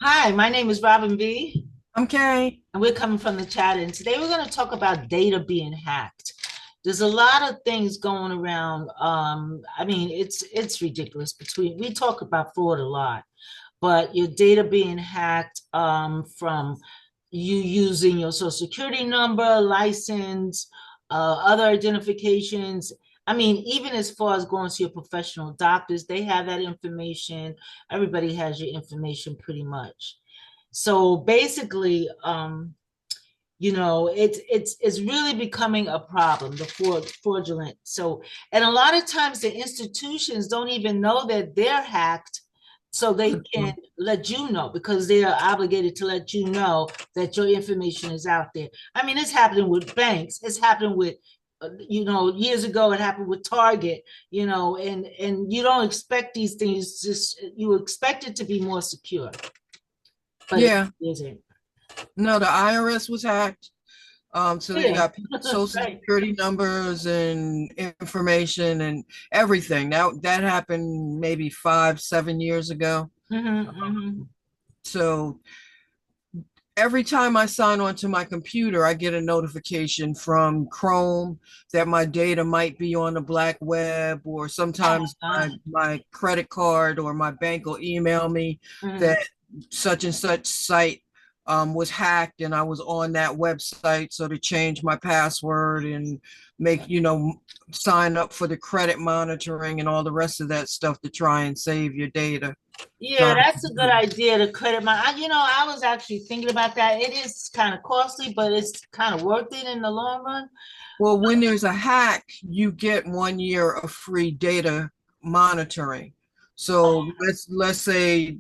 Hi, my name is Robin B. Okay. And we're coming from the chat. And today we're going to talk about data being hacked. There's a lot of things going around. I mean, it's ridiculous. Between we talk about fraud a lot, but your data being hacked from you using your social security number, license, other identifications. I mean, even as far as going to your professional doctors, they have that information. Everybody has your information pretty much. So basically, it's really becoming a problem, the fraudulent. So, and a lot of times the institutions don't even know that they're hacked, so they can Mhm. let you know because they are obligated to let you know that your information is out there. I mean, it's happening with banks. It's happening with years ago it happened with Target, and you don't expect these things, just you expect it to be more secure, but it Yeah. isn't. No, the IRS was hacked. So they Yeah. got people's social Right. security numbers and information and everything. That happened maybe 5, 7 years ago. Mm-hmm. So every time I sign onto my computer, I get a notification from Chrome that my data might be on the black web, or Oh sometimes my my credit card or my bank will email me God. that such and such site was hacked and I was on that website. So to change my password and make, sign up for the credit monitoring and all the rest of that stuff to try and save your data. Yeah, So, that's a good idea to credit I was actually thinking about that. It is kind of costly, but it's kind of worth it in the long run. well, when there's a hack, you get 1 year of free data monitoring. So let's say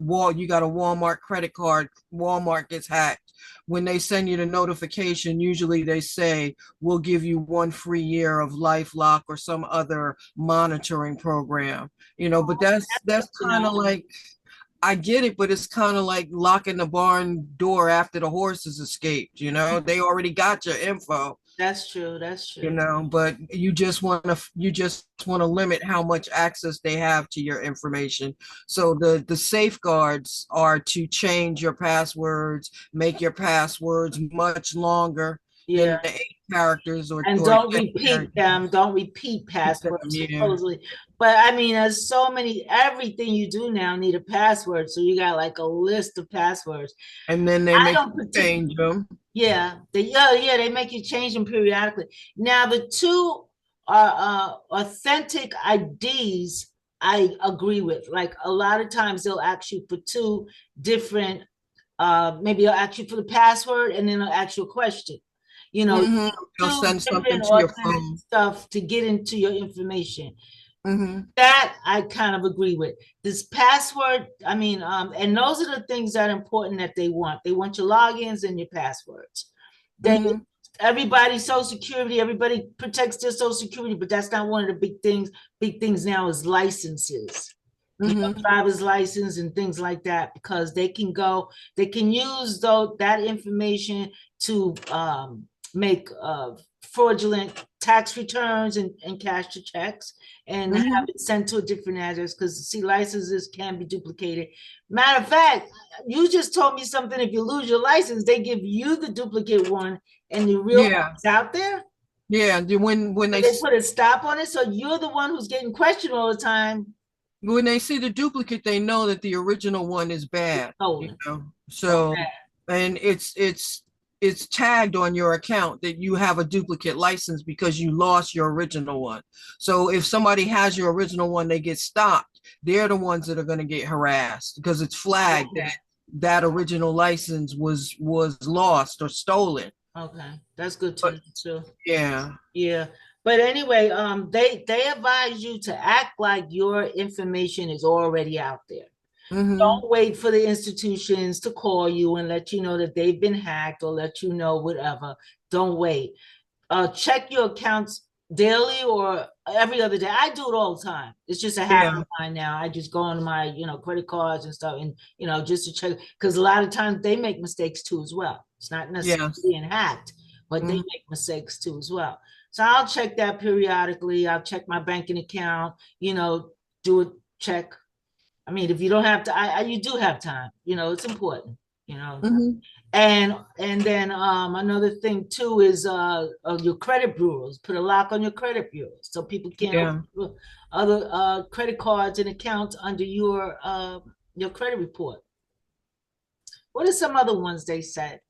you got a Walmart credit card, Walmart gets hacked. When they send you the notification, usually they say we'll give you 1 free year of LifeLock or some other monitoring program. But That's that's good to kind of know. like, I get it, but it's kind of like locking the barn door after the horses escaped. They already got your info. That's true. That's true. But you just want to limit how much access they have to your information. So the safeguards are to change your passwords, make your passwords much longer Yeah. than the 8 characters And or don't 10 repeat characters. them. Don't repeat passwords, Yeah. supposedly. But I mean, there's so many, everything you do now need a password. So you got like a list of passwords. And then they I make don't you particularly. change them. Yeah, they make you change them periodically. Now the two are authentic IDs. I agree with. Like a lot of times they'll ask you for two different. Maybe they'll ask you for the password and then they'll ask you a question. You know, Hmm. They'll two send something different to your authentic phone. stuff to get into your information. Hmm. That I kind of agree with. This password, I mean, and those are the things that are important that they want. They want your logins and your passwords. They Hmm. everybody's social security, everybody protects their social security, but that's not one of the big things. Big things now is licenses, Hmm. driver's license and things like that, because they can use though that information to make fraudulent tax returns and cash the checks and have Hmm. it sent to a different address, because see, licenses can be duplicated. Matter of fact, you just told me something. If you lose your license, they give you the duplicate one and the real one Yeah. is out there. Yeah. When But they put a stop on it, so you're the one who's getting questioned all the time. they see the duplicate, they know that the original one is It's bad, stolen. So, and it's tagged on your account that you have a duplicate license because you lost your original one. So if somebody has your original one, they get stopped. They're the ones that are going to get harassed because it's flagged Okay. that that original license was lost or stolen. Okay, that's good to But know too. yeah. Yeah. But anyway, they advise you to act like your information is already out there. Hmm. Don't wait for the institutions to call you and let you know that they've been hacked or let you know whatever. Don't wait. Check your accounts daily or every other day. I do it all the time. It's just a habit Yeah. of mine now. I just go on my, credit cards and stuff, and just to check, because a lot of times they make mistakes too as well. It's not necessarily Yes. being hacked, but they Mhm. make mistakes too as well. So I'll check that periodically. I'll check my banking account, do a check I mean, if you don't have to, you do have time, it's important, you know. Mhm. And then another thing too is your credit bureaus. Put a lock on your credit bureaus so people can't Yeah. open other credit cards and accounts under your credit report. What are some other ones they said?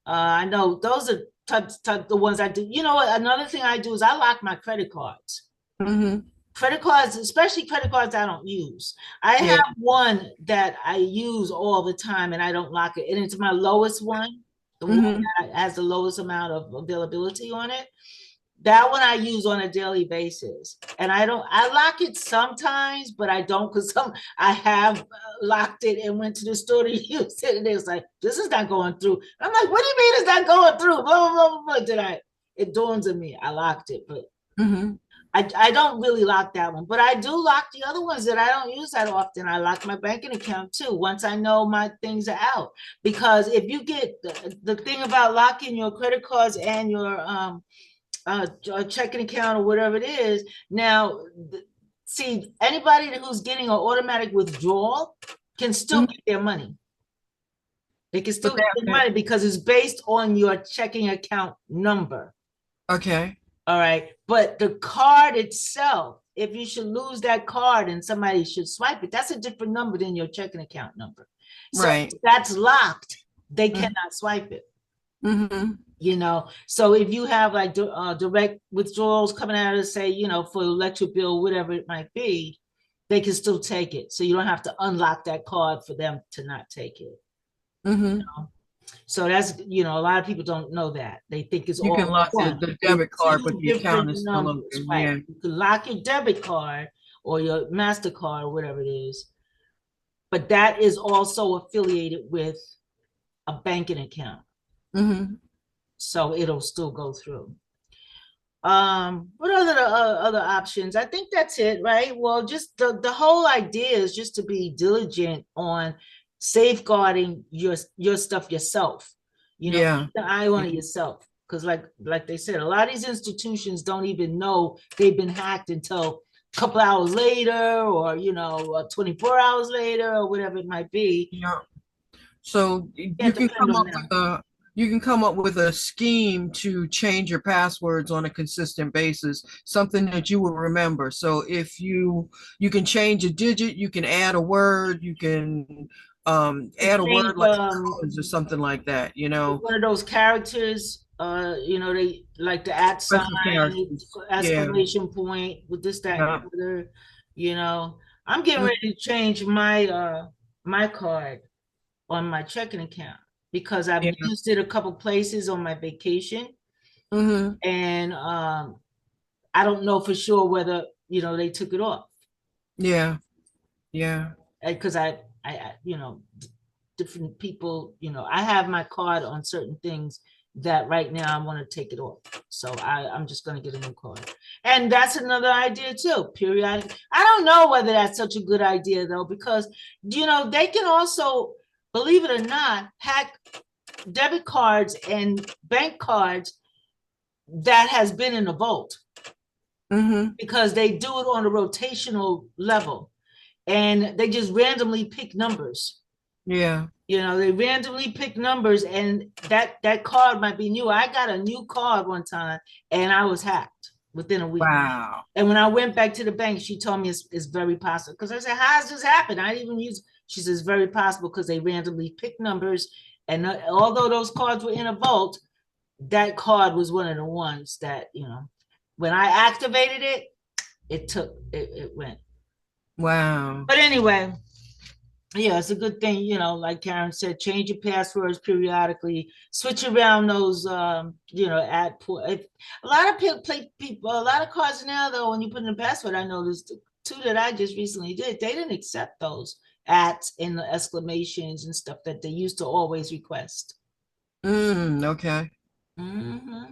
I know those are the ones I do. You know what? Another thing I do is I lock my credit cards. Mhm. Credit cards, especially credit cards I don't use. I Yeah. have one that I use all the time and I don't lock it. And it's my lowest one, the one Mhm. that has the lowest amount of availability on it. That one I use on a daily basis. And I lock it sometimes, but I don't because I have locked it and went to the store to use it. And it's like, this is not going through. I'm like, what do you mean it's not going through? Blah, blah, blah, blah. It dawns on me. I locked it, but Mhm. I don't really lock that one, but I do lock the other ones that I don't use that often. I lock my banking account too, once I know my things are out. Because if you get the thing about locking your credit cards and your checking account or whatever it is, now, see, anybody who's getting an automatic withdrawal can still Mhm. get their money. They can But still get their money because it's based on your checking account number. okay. All right. But the card itself, if you should lose that card and somebody should swipe it, that's a different number than your checking account number. So Right. if that's locked, they cannot swipe it. Mhm. So if you have like direct withdrawals coming out of, say, for electric bill, whatever it might be, they can still take it. So you don't have to unlock that card for them to not take it. Mhm. So that's, a lot of people don't know that. They think it's You can all lock one. the It's debit card, but two the account different is still numbers, open. right? Yeah. You can lock your debit card or your MasterCard or whatever it is, but that is also affiliated with a banking account. Mhm. So it'll still go through. What other options? I think that's it, right? Well, just the whole idea is just to be diligent on safeguarding your stuff yourself. Yeah. Keep an eye on it yourself. Because like they said, a lot of these institutions don't even know they've been hacked until a couple hours later, or 24 hours later, or whatever it might be. Yeah. So Can't depend on them. you can come up with a scheme to change your passwords on a consistent basis, something that you will remember. So if you can change a digit, you can add a word, you can add a word Change like colors or something like that, one of those characters, they like the at sign, special characters. Yeah. exclamation point with this, that, and Yeah. the other, you know. I'm getting Mm. ready to change my card on my checking account because I've Yeah. used it a couple places on my vacation, Hmm. and I don't know for sure whether they took it off Yeah. Yeah. because different people, I have my card on certain things that right now I want to take it off. So I'm just going to get a new card. And that's another idea too, periodic. I don't know whether that's such a good idea though, because, they can also, believe it or not, hack debit cards and bank cards that has been in a vault Hmm. because they do it on a rotational level and they just randomly pick numbers. Yeah. They randomly pick numbers, and that card might be new. I got a new card one time, and I was hacked within a week. Wow. And when I went back to the bank, she told me it's very possible. Because I said, "How does this happen?" I didn't even use. She says, "Very possible because they randomly pick numbers, and although those cards were in a vault, that card was one of the ones that when I activated it, it went." Wow. But anyway, yeah, it's a good thing, like Karen said, change your passwords periodically, switch around those, a lot of people, a lot of cards now, though, when you put in a password, I noticed two that I just recently did, they didn't accept those ats and the exclamations and stuff that they used to always request. Okay. Hmm.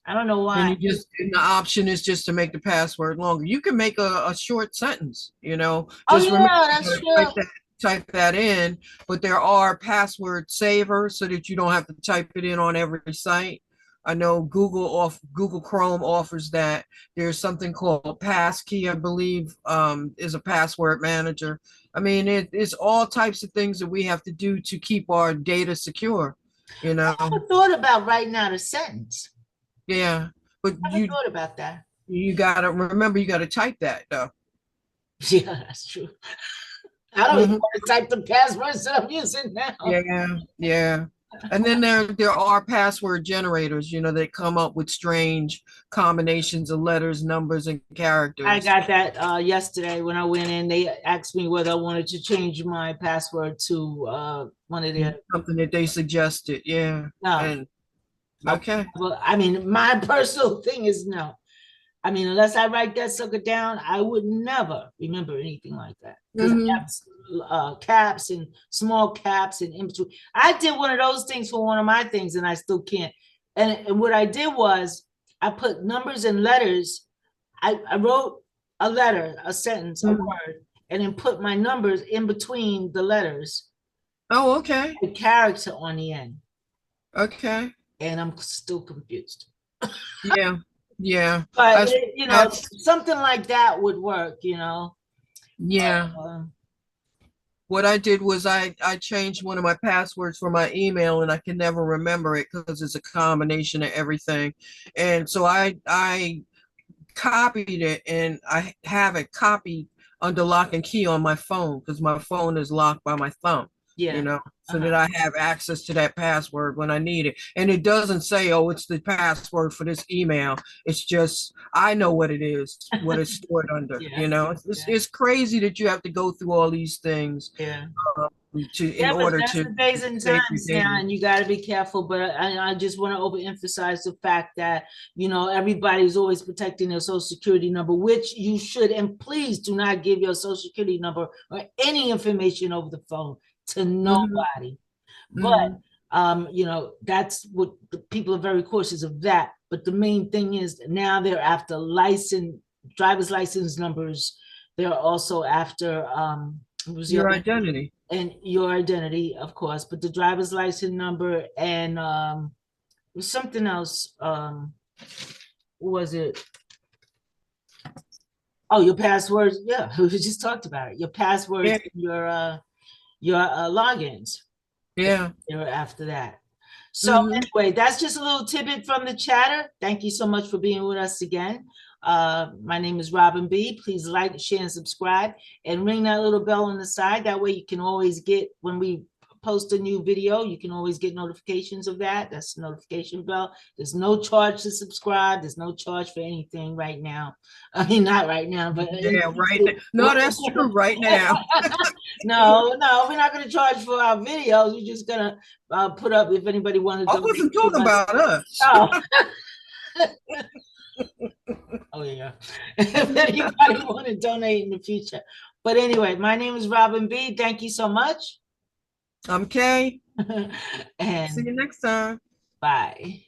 I don't know And why. and the option is just to make the password longer. You can make a short sentence, Oh, just remember yeah, you that's gotta true. type that in, but there are password savers so that you don't have to type it in on every site. I know Google Chrome offers that. There's something called Passkey, I believe, is a password manager. I mean, it's all types of things that we have to do to keep our data secure, you know? I never thought about writing out a sentence. Yeah. But I never thought about that. you gotta remember, you gotta type that though. Yeah, that's true. I don't even Mhm. want to type the passwords that I'm using now. Yeah, yeah. And then there are password generators, that come up with strange combinations of letters, numbers, and I characters. got that yesterday when I went in. They asked me whether I wanted to change my password to one of their. Something that they suggested, yeah. No, And no. okay. Well, I mean, my personal thing is no. I mean, unless I write that sucker down, I would never remember anything like that because I Hmm. have caps and small caps and in between. I did one of those things for one of my things, and I still can't. And what I did was I put numbers and letters. I wrote a letter, a sentence, a Hmm. word, and then put my numbers in between the letters, Oh, okay. a character on the end, Okay. and I'm still confused. Yeah. Yeah. But That's that's something like that would work. yeah. Uh, What I did was I changed one of my passwords for my email and I can never remember it because it's a combination of everything. And so I copied it and I have it copied under lock and key on my phone because my phone is locked by my thumb, yeah. so that I have access to that password when I need it. And it doesn't say, oh, it's the password for this email. It's just, I know what it is, what it's stored under, Yeah. Yeah. it's crazy that you have to go through all these things Yeah. in Yeah, but order that's to the days and save your times now, data. and you got to be careful. But I just want to overemphasize the fact that everybody's always protecting their social security number, which you should. And please do not give your social security number or any information over the phone to Hmm. nobody. But Hmm. that's what the people are very cautious of that. But the main thing is now they're after driver's license numbers. They're also after what was the Your other identity. and your identity, of course, but the driver's license number and something else. What was it? Oh, your passwords. Yeah, we just talked about it. Your passwords, Yeah. and your logins. Yeah. They're after that. So Hmm. anyway, that's just a little tidbit from the chatter. Thank you so much for being with us again. My name is Robin B. Please like, share, and subscribe, and ring that little bell on the side. That way you can always get, when we post a new video, you can always get notifications of that. That's the notification bell. There's no charge to subscribe. There's no charge for anything right now. I mean, not right now, but Yeah, right now. No, that's true right now. no, we're not going to charge for our videos. We're just going to put up if anybody wanted to I donate wasn't to talking us. about us. Oh. Oh yeah. If anybody want to donate in the future. But anyway, my name is Robin B. Thank you so much. I'm Kay. See And you next time. bye.